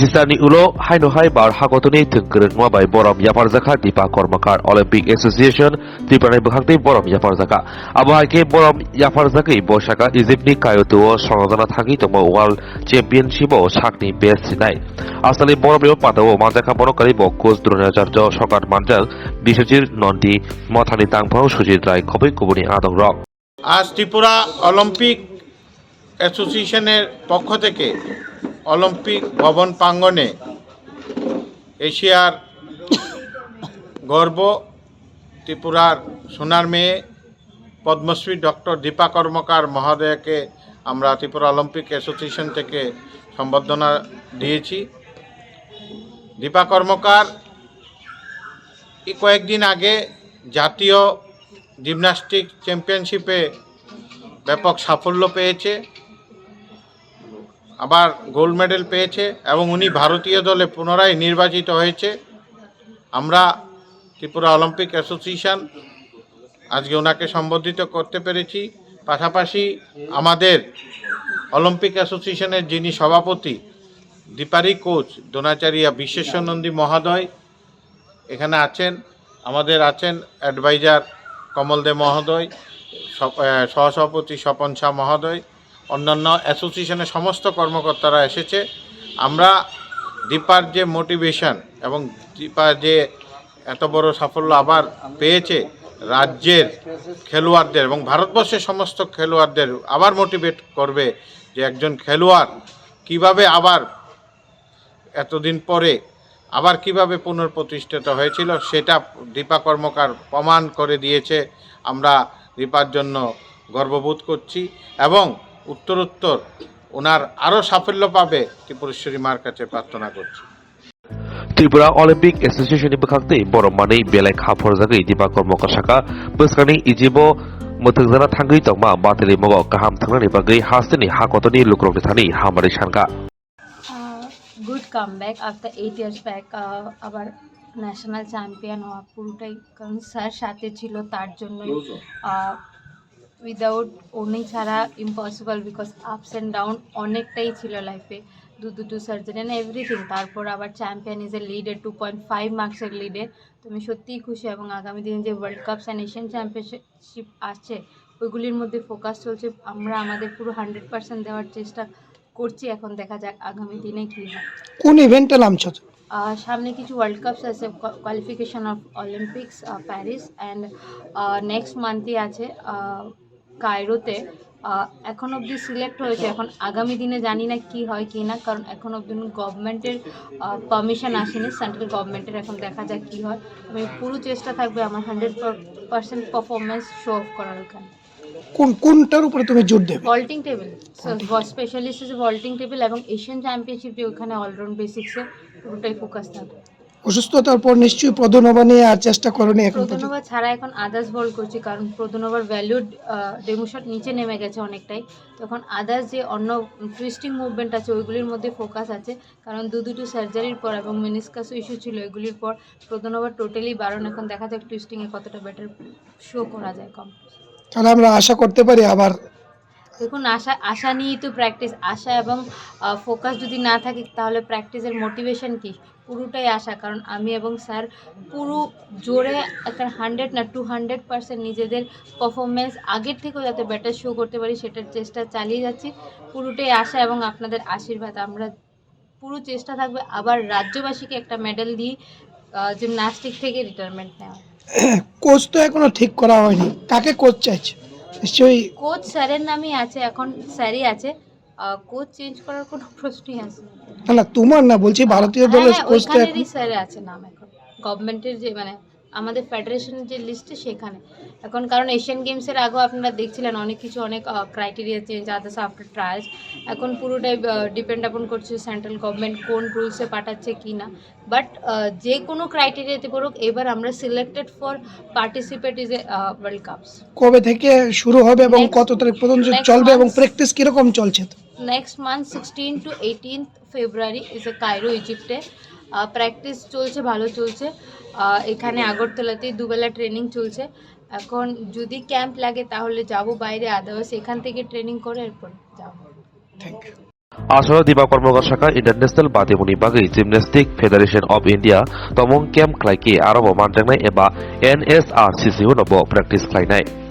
Registrani ulo haino hai bar hagotoni tungkeren mo bai borom yapar zaka dipa kormakar Olympic Association Tripura bukhakti borom yapar zaka abahai ke borom yapar zakai boshaka Egypt ni kayoto sonodana thagi tomo World Championship o sakni best sinai asali borom yo patawo manjaka bonokari bo coach Dronacharya Sokar Manjal Biswajit Nandi Mothani Tangphao Sujit Rai khobei kubuni adong rok আজ Tripura Olympic অ্যাসোসিয়েশনের পক্ষ থেকে Olympic ভবন প্রাঙ্গণে এশিয়ার গর্ব ত্রিপুরার সোনার মেয়ে পদ্মশ্রী ডক্টর দীপা কর্মকার মহোদয়কে আমরা ত্রিপুরা অলিম্পিক অ্যাসোসিয়েশন থেকে সম্বর্ধনা দিয়েছি। দীপা কর্মকার কয়েকদিন আগে জাতীয় জিমন্যাস্টিক চ্যাম্পিয়নশিপে ব্যাপক সাফল্য পেয়েছে, আবার গোল্ড মেডেল পেয়েছে এবং উনি ভারতীয় দলে পুনরায় নির্বাচিত হয়েছে। আমরা ত্রিপুরা অলিম্পিক অ্যাসোসিয়েশন আজকে ওনাকে সম্বোধিত করতে পেরেছি। পাশাপাশি আমাদের অলিম্পিক অ্যাসোসিয়েশনের যিনি সভাপতি দীপারি কোচ দ্রোণাচার্য বিশ্বেশ্বরনন্দী মহোদয় এখানে আছেন, আমাদের আছেন অ্যাডভাইজার কমল দে মহোদয়, সহসভাপতি স্বপন শাহ মহোদয়, অন্যান্য অ্যাসোসিয়েশনের সমস্ত কর্মকর্তারা এসেছে। আমরা দীপার যে মোটিভেশন এবং দীপা যে এত বড় সাফল্য আবার পেয়েছে রাজ্যের খেলোয়াড়দের এবং ভারতবর্ষের সমস্ত খেলোয়াড়দের আবার মোটিভেট করবে যে একজন খেলোয়াড় কিভাবে আবার এতদিন পরে আবার কিভাবে পুনঃপ্রতিষ্ঠিত হয়েছিল সেটা দীপা কর্মকার প্রমাণ করে দিয়েছে। আমরা দীপার জন্য গর্ববোধ করছি এবং উত্তরোত্তর ওনার আরও সাফল্য পাবে ত্রিপুরেশ্বরী মার কাছে প্রার্থনা করছি। Tripura Olympic Association ni bukhakti borom mani belai khapor zagai dipa kormokar saka bwskani ijibo muthukjana thangui tongma batili mogo kaham thangnani bagai hasteni hakotoni lukrokni thani hamari sanka good comeback after 8 years back আবার national champion হওয়া পুরোটাই কারণ sir সাথে ছিল তার জন্যই without উনি ছাড়া impossible because ups and down অনেকটাই ছিল লাইফে দুটো সার্জারি অ্যান্ড এভরিথিং। তারপর আবার চ্যাম্পিয়ন ইজ এ লিডে 2.5 মার্কসের লিডে। তো আমি সত্যিই খুশি এবং আগামী দিনে যে world cups and Asian championship আসছে ওইগুলির মধ্যে ফোকাস চলছে। আমরা আমাদের পুরো 100% দেওয়ার চেষ্টা করছি। এখন দেখা যাক আগামী দিনে কী হয়। কোন ইভেন্টে নামছ? সামনে কিছু ওয়ার্ল্ড কাপস আছে, qualification of Olympics Paris and next মান্থই আছে কায়রোতে। এখন অবধি সিলেক্ট হয়েছে, এখন আগামী দিনে জানি না কি হয় কি না, কারণ এখন অবধি গভর্নমেন্টের পারমিশন আসেনি সেন্ট্রাল গভর্নমেন্টের। এখন দেখা যাক কি হয়। আমি পুরো চেষ্টা থাকবে আমার 100% পারফরমেন্স শো অফ করার। ওখানে কোনটার উপরে তুমি জোর দেবে? Vaulting table, specialist is vaulting table এবং এশিয়ান চ্যাম্পিয়নশিপ যে ওখানে অলরাউন্ড বেসিক্সে পুরোটাই ফোকাস থাকবে। অসুস্থতার পর নিশ্চয়ই প্রদনবা নিয়ে আর চেষ্টা করনি? এখন প্রদনবা ছাড়া এখন আদার্স বল করছি, কারণ প্রদনবার ভ্যালু ডেমোশট নিচে নেমে গেছে অনেকটাই। তখন আদার্স যে অন্য টুইস্টিং মুভমেন্ট আছে ওইগুলির মধ্যে ফোকাস আছে, কারণ দুটো সার্জারির পর এবং মেনিসকাস ইস্যু ছিল এগুলির পর প্রদনবার টোটালি বারণ। এখন দেখা যাক টুইস্টিংয়ে কতটা বেটার শো করা যায় কম। তাহলে আমরা আশা করতে পারি আবার? দেখুন আশা নিয়েই তো প্র্যাকটিস। আশা এবং ফোকাস যদি না থাকে তাহলে প্র্যাকটিসের মোটিভেশন কি? পুরোটাই আশা, কারণ আমি এবং স্যার পুরো জোরে একটা 100 না 200% নিজেদের পারফরমেন্স আগের থেকেও যাতে বেটার শো করতে পারি সেটার চেষ্টা চালিয়ে যাচ্ছি। পুরোটাই আশা এবং আপনাদের আশীর্বাদ। আমরা পুরো চেষ্টা থাকবে আবার রাজ্যবাসীকে একটা মেডেল দিয়ে জিমন্যাস্টিক থেকে রিটায়ারমেন্ট নেওয়া। কোচ তো এখনো ঠিক করা হয়নি, কাকে কোচ চাইছে? নিশ্চয়ই কোচ স্যারের নামই আছে, এখন স্যারই আছে, কোচ চেঞ্জ করার কোনো প্রশ্নই আসে না। না তোমার না, বলছি ভারতীয় দলের কোচ তো ওইখানেরই স্যার আছে নাম এখন গভর্নমেন্টের যে মানে আমাদের ফেডারেশনের যে লিস্টে সেখানে এখন। কারণ এশিয়ান গেমসের আগেও আপনারা দেখছিলেন অনেক কিছু অনেক criteria change others after trials. এখন পুরোটাই ডিপেন্ড আপন করছে সেন্ট্রাল গভর্নমেন্ট কোন রুলসে পাঠাচ্ছে কি না। বাট যে কোনো ক্রাইটেরিয়াতে পড়ুক এবার আমরা selected for participate is a world cups. কবে থেকে শুরু হবে এবং কত তারিখ পর্যন্ত চলবে এবং প্র্যাকটিস কিরকম চলছে? তো next month 16 to 18 February is a Cairo ইজিপ্টে। প্র্যাকটিস চলছে, ভালো চলছে। এখানে আগরতলাতেই দুবেলা ট্রেনিং চলছে। এখন যদি ক্যাম্প লাগে তাহলে যাব বাইরে, আদারওয়াইজ এখান থেকে ট্রেনিং করে এরপর যাব। Thank you. আসলে দিবা কর্মকার শাখা इन्टारनेशनल बादेमुनि बागै जिमनास्टिक फेडारेशन अफ इंडिया तमंग केम्प खालायखि आरोबाव मानजांनाय एबा NSRCC उनावबो प्रेक्टिस खालायनाय